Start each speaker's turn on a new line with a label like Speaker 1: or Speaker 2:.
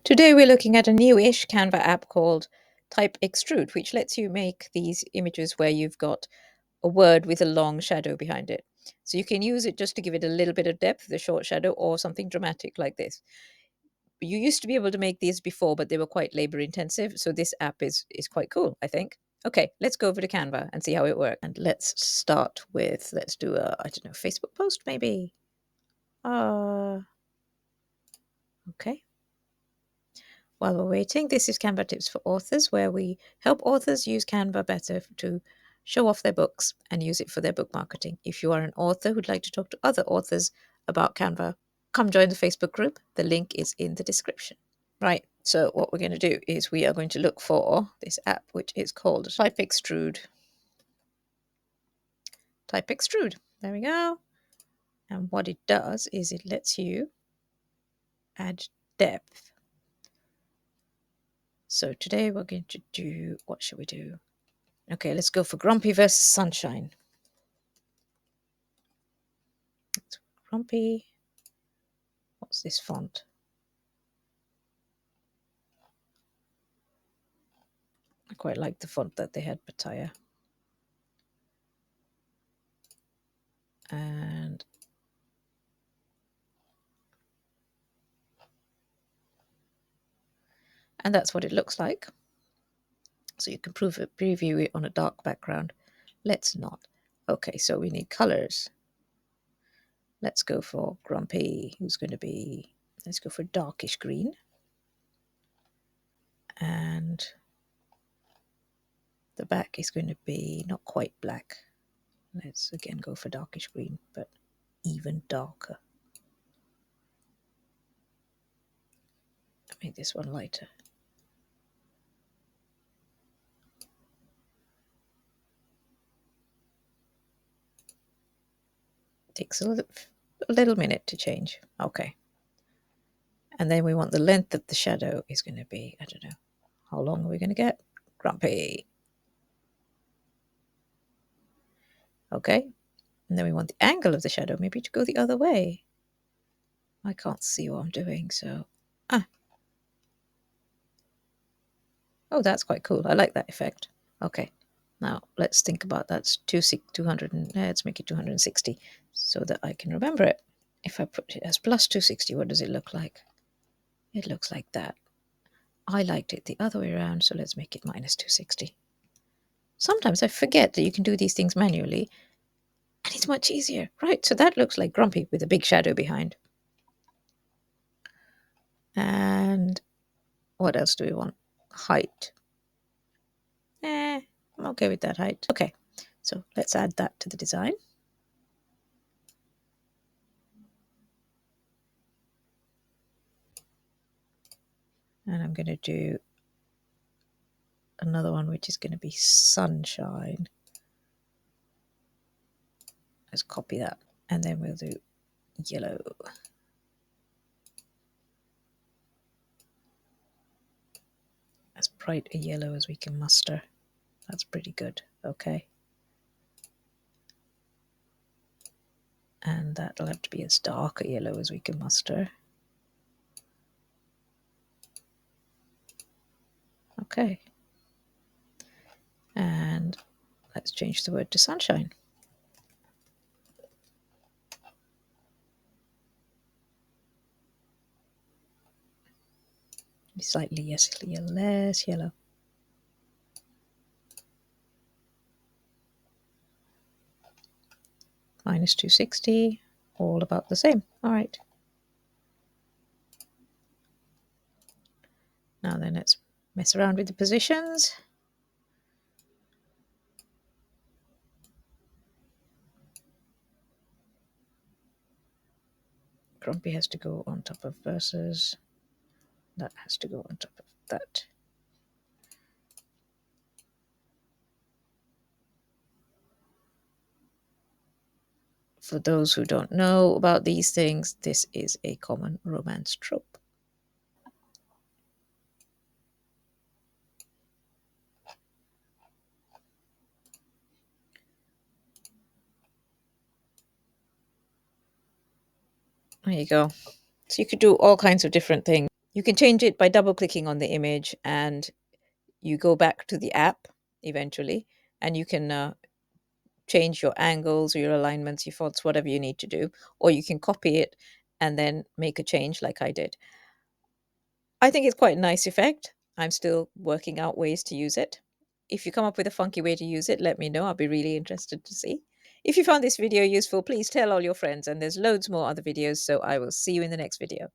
Speaker 1: Today we're looking at a newish Canva app called Type Extrude, which lets you make these images where you've got a word with a long shadow behind it. So you can use it just to give it a little bit of depth, the short shadow, or something dramatic like this. You used to be able to make these before, but they were quite labor intensive. So this app is quite cool, I think. Okay, let's go over to Canva and see how it works. And let's start with, let's do a, I don't know, Facebook post maybe. Okay. While we're waiting, this is Canva Tips for Authors, where we help authors use Canva better to show off their books and use it for their book marketing. If you are an author who'd like to talk to other authors about Canva, come join the Facebook group. The link is in the description. Right, so what we're going to do is we are going to look for this app, which is called Type Extrude. Type Extrude. There we go. And what it does is it lets you add depth. So today we're going to do, what should we do? Okay, let's go for Grumpy versus Sunshine. It's Grumpy. What's this font? I quite like the font that they had, Pataya. And that's what it looks like. So you can preview it on a dark background. Let's not. Okay, so we need colors. Let's go for Grumpy, who's going to be, let's go for darkish green. And the back is going to be not quite black. Let's again go for darkish green, but even darker. Make this one lighter. Takes a little minute to change. Okay. And then we want the length of the shadow is going to be, I don't know, how long are we going to get? Grumpy. Okay. And then we want the angle of the shadow maybe to go the other way. I can't see what I'm doing, so... Oh, that's quite cool. I like that effect. Okay. Now, let's think about that. 200, let's make it 260 so that I can remember it. If I put it as plus 260, what does it look like? It looks like that. I liked it the other way around, so let's make it minus 260. Sometimes I forget that you can do these things manually, and it's much easier. Right, so that looks like Grumpy with a big shadow behind. And what else do we want? Height. I'm okay with that height. Okay, so let's add that to the design. And I'm going to do another one, which is going to be Sunshine. Let's copy that. And then we'll do yellow. As bright a yellow as we can muster. That's pretty good. Okay. And that'll have to be as dark a yellow as we can muster. Okay. And let's change the word to sunshine. Slightly less yellow. Minus 260, all about the same. All right. Now then, let's mess around with the positions. Grumpy has to go on top of versus. That has to go on top of that. For those who don't know about these things, this is a common romance trope. There you go. So you could do all kinds of different things. You can change it by double clicking on the image, and you go back to the app eventually, and you can change your angles or your alignments, your fonts, whatever you need to do, or you can copy it and then make a change like I did. I think it's quite a nice effect. I'm still working out ways to use it. If you come up with a funky way to use it, let me know. I'll be really interested to see. If you found this video useful, please tell all your friends, and there's loads more other videos, so I will see you in the next video.